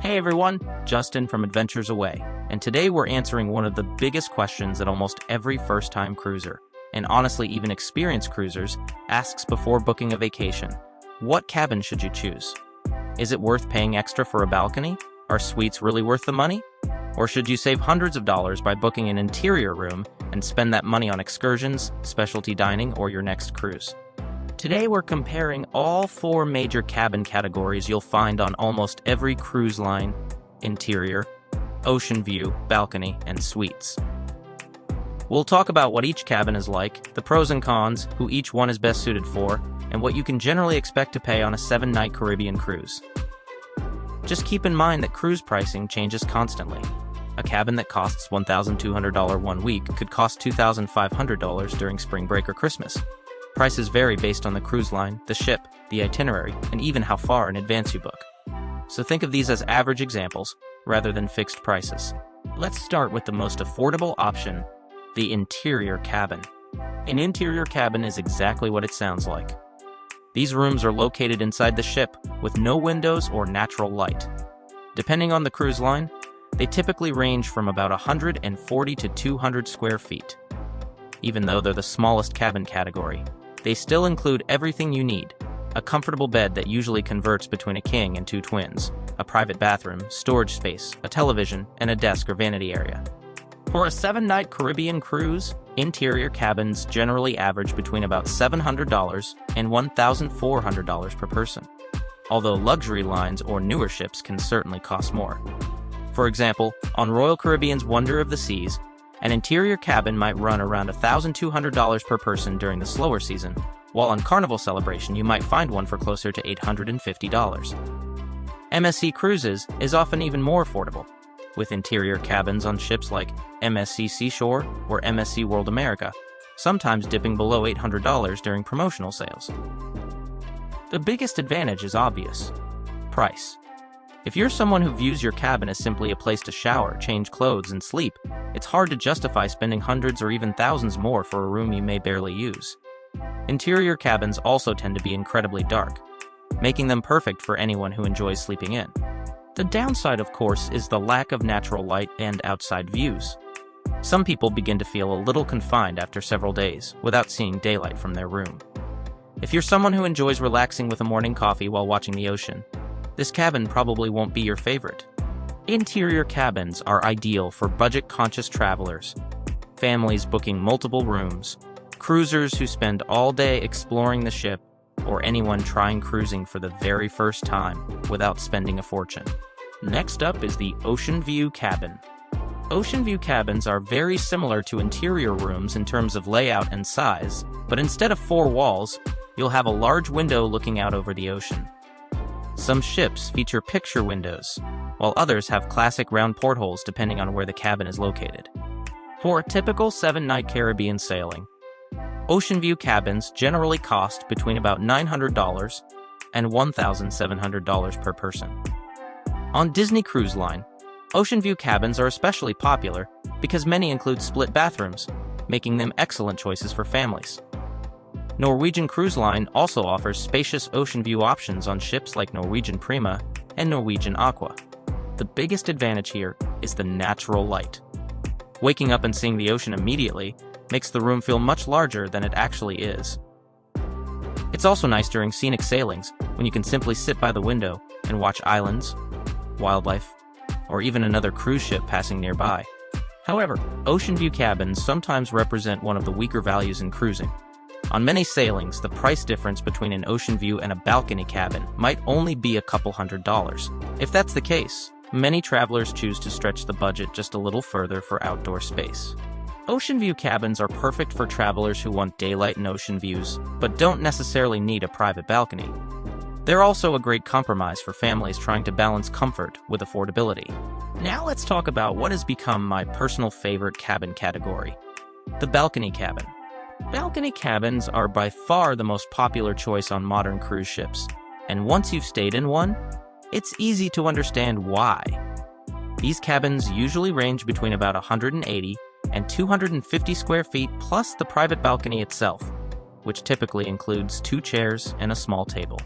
Hey everyone, Justin from Adventures Away, and today we're answering one of the biggest questions that almost every first-time cruiser, and honestly even experienced cruisers, asks before booking a vacation. What cabin should you choose? Is it worth paying extra for a balcony? Are suites really worth the money? Or should you save hundreds of dollars by booking an interior room and spend that money on excursions, specialty dining, or your next cruise? Today we're comparing all four major cabin categories you'll find on almost every cruise line: interior, ocean view, balcony, and suites. We'll talk about what each cabin is like, the pros and cons, who each one is best suited for, and what you can generally expect to pay on a 7-night Caribbean cruise. Just keep in mind that cruise pricing changes constantly. A cabin that costs $1,200 one week could cost $2,500 during spring break or Christmas. Prices vary based on the cruise line, the ship, the itinerary, and even how far in advance you book. So think of these as average examples, rather than fixed prices. Let's start with the most affordable option, the interior cabin. An interior cabin is exactly what it sounds like. These rooms are located inside the ship, with no windows or natural light. Depending on the cruise line, they typically range from about 140 to 200 square feet. Even though they're the smallest cabin category, they still include everything you need: a comfortable bed that usually converts between a king and two twins, a private bathroom, storage space, a television, and a desk or vanity area. For a 7-night Caribbean cruise, interior cabins generally average between about $700 and $1,400 per person, although luxury lines or newer ships can certainly cost more. For example, on Royal Caribbean's Wonder of the Seas, an interior cabin might run around $1,200 per person during the slower season, while on Carnival Celebration you might find one for closer to $850. MSC Cruises is often even more affordable, with interior cabins on ships like MSC Seashore or MSC World America, sometimes dipping below $800 during promotional sales. The biggest advantage is obvious: price. If you're someone who views your cabin as simply a place to shower, change clothes, and sleep, it's hard to justify spending hundreds or even thousands more for a room you may barely use. Interior cabins also tend to be incredibly dark, making them perfect for anyone who enjoys sleeping in. The downside, of course, is the lack of natural light and outside views. Some people begin to feel a little confined after several days without seeing daylight from their room. If you're someone who enjoys relaxing with a morning coffee while watching the ocean, this cabin probably won't be your favorite. Interior cabins are ideal for budget-conscious travelers, families booking multiple rooms, cruisers who spend all day exploring the ship, or anyone trying cruising for the very first time without spending a fortune. Next up is the Oceanview cabin. Oceanview cabins are very similar to interior rooms in terms of layout and size, but instead of 4 walls, you'll have a large window looking out over the ocean. Some ships feature picture windows, while others have classic round portholes depending on where the cabin is located. For a typical 7-night Caribbean sailing, Oceanview cabins generally cost between about $900 and $1,700 per person. On Disney Cruise Line, Oceanview cabins are especially popular because many include split bathrooms, making them excellent choices for families. Norwegian Cruise Line also offers spacious ocean view options on ships like Norwegian Prima and Norwegian Aqua. The biggest advantage here is the natural light. Waking up and seeing the ocean immediately makes the room feel much larger than it actually is. It's also nice during scenic sailings, when you can simply sit by the window and watch islands, wildlife, or even another cruise ship passing nearby. However, Oceanview cabins sometimes represent one of the weaker values in cruising. On many sailings, the price difference between an ocean view and a balcony cabin might only be a couple $100s. If that's the case, many travelers choose to stretch the budget just a little further for outdoor space. Ocean view cabins are perfect for travelers who want daylight and ocean views, but don't necessarily need a private balcony. They're also a great compromise for families trying to balance comfort with affordability. Now let's talk about what has become my personal favorite cabin category: the balcony cabin. Balcony cabins are by far the most popular choice on modern cruise ships, and once you've stayed in one, it's easy to understand why. These cabins usually range between about 180 and 250 square feet plus the private balcony itself, which typically includes 2 chairs and a small table.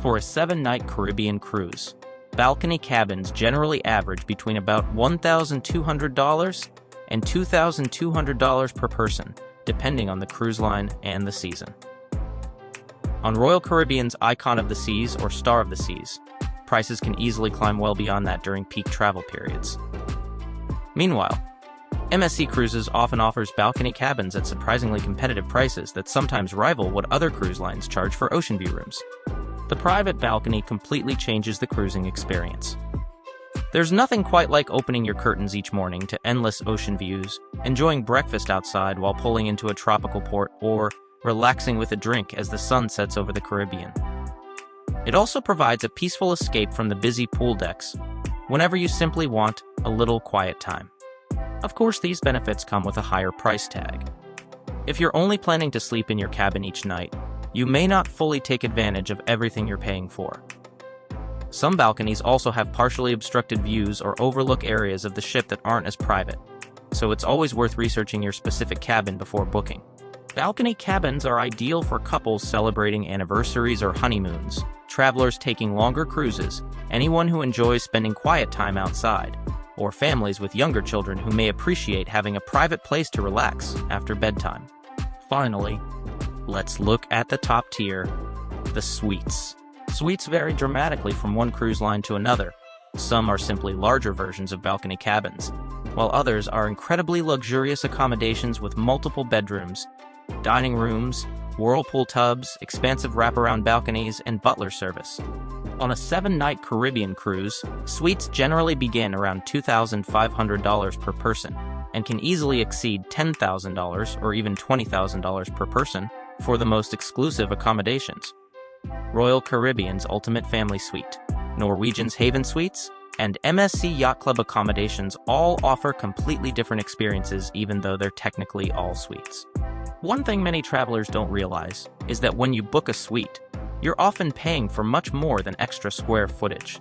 For a 7-night Caribbean cruise, Balcony cabins generally average between about $1,200 and $2,200 per person, depending on the cruise line and the season. On Royal Caribbean's Icon of the Seas or Star of the Seas, prices can easily climb well beyond that during peak travel periods. Meanwhile, MSC Cruises often offers balcony cabins at surprisingly competitive prices that sometimes rival what other cruise lines charge for Oceanview rooms. The private balcony completely changes the cruising experience. There's nothing quite like opening your curtains each morning to endless ocean views, enjoying breakfast outside while pulling into a tropical port, or relaxing with a drink as the sun sets over the Caribbean. It also provides a peaceful escape from the busy pool decks whenever you simply want a little quiet time. Of course, these benefits come with a higher price tag. If you're only planning to sleep in your cabin each night, you may not fully take advantage of everything you're paying for. Some balconies also have partially obstructed views or overlook areas of the ship that aren't as private, so it's always worth researching your specific cabin before booking. Balcony cabins are ideal for couples celebrating anniversaries or honeymoons, travelers taking longer cruises, anyone who enjoys spending quiet time outside, or families with younger children who may appreciate having a private place to relax after bedtime. Finally, let's look at the top tier, the suites. Suites vary dramatically from one cruise line to another. Some are simply larger versions of balcony cabins, while others are incredibly luxurious accommodations with multiple bedrooms, dining rooms, whirlpool tubs, expansive wraparound balconies, and butler service. On a 7-night Caribbean cruise, suites generally begin around $2,500 per person and can easily exceed $10,000 or even $20,000 per person for the most exclusive accommodations. Royal Caribbean's Ultimate Family Suite, Norwegian's Haven Suites, and MSC Yacht Club accommodations all offer completely different experiences, even though they're technically all suites. One thing many travelers don't realize is that when you book a suite, you're often paying for much more than extra square footage.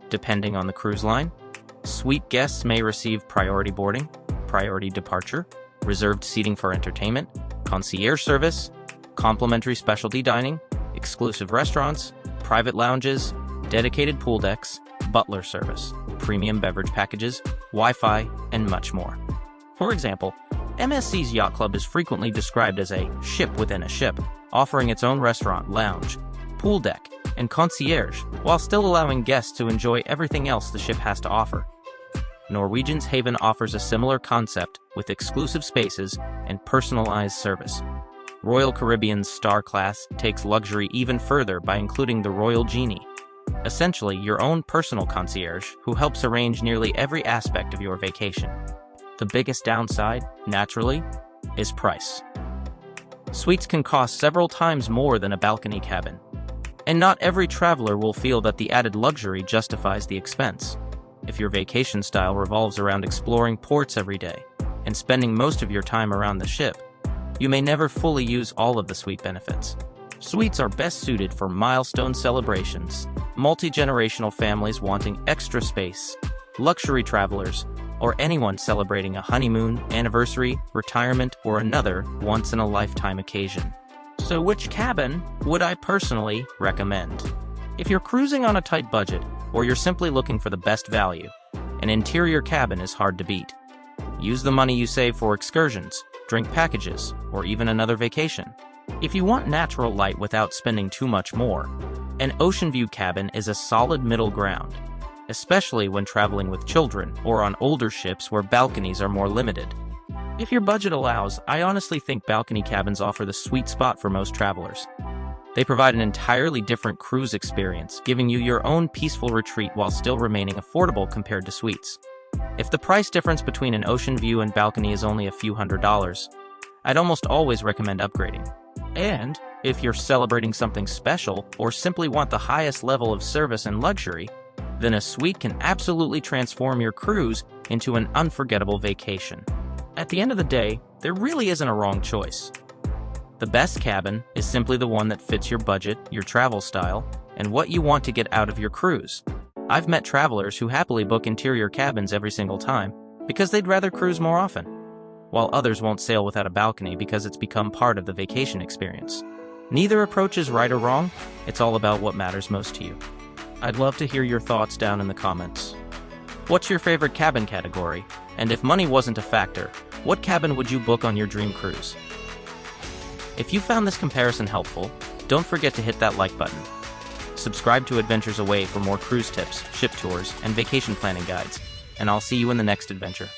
Depending on the cruise line, suite guests may receive priority boarding, priority departure, reserved seating for entertainment, concierge service, complimentary specialty dining, exclusive restaurants, private lounges, dedicated pool decks, butler service, premium beverage packages, Wi-Fi, and much more. For example, MSC's Yacht Club is frequently described as a ship within a ship, offering its own restaurant, lounge, pool deck, and concierge, while still allowing guests to enjoy everything else the ship has to offer. Norwegian's Haven offers a similar concept with exclusive spaces and personalized service. Royal Caribbean's Star Class takes luxury even further by including the Royal Genie, essentially your own personal concierge who helps arrange nearly every aspect of your vacation. The biggest downside, naturally, is price. Suites can cost several times more than a balcony cabin, and not every traveler will feel that the added luxury justifies the expense. If your vacation style revolves around exploring ports every day and spending most of your time around the ship, you may never fully use all of the suite benefits. Suites are best suited for milestone celebrations, multi-generational families wanting extra space, luxury travelers, or anyone celebrating a honeymoon, anniversary, retirement, or another once-in-a-lifetime occasion. So which cabin would I personally recommend? If you're cruising on a tight budget, or you're simply looking for the best value, an interior cabin is hard to beat. Use the money you save for excursions, drink packages, or even another vacation. If you want natural light without spending too much more, an Oceanview cabin is a solid middle ground, especially when traveling with children or on older ships where balconies are more limited. If your budget allows, I honestly think balcony cabins offer the sweet spot for most travelers. They provide an entirely different cruise experience, giving you your own peaceful retreat while still remaining affordable compared to suites. If the price difference between an Oceanview and balcony is only a few $100s, I'd almost always recommend upgrading. And if you're celebrating something special or simply want the highest level of service and luxury, then a suite can absolutely transform your cruise into an unforgettable vacation. At the end of the day, there really isn't a wrong choice. The best cabin is simply the one that fits your budget, your travel style, and what you want to get out of your cruise. I've met travelers who happily book interior cabins every single time because they'd rather cruise more often, while others won't sail without a balcony because it's become part of the vacation experience. Neither approach is right or wrong, it's all about what matters most to you. I'd love to hear your thoughts down in the comments. What's your favorite cabin category? And if money wasn't a factor, what cabin would you book on your dream cruise? If you found this comparison helpful, don't forget to hit that like button. Subscribe to Adventures Away for more cruise tips, ship tours, and vacation planning guides, and I'll see you in the next adventure.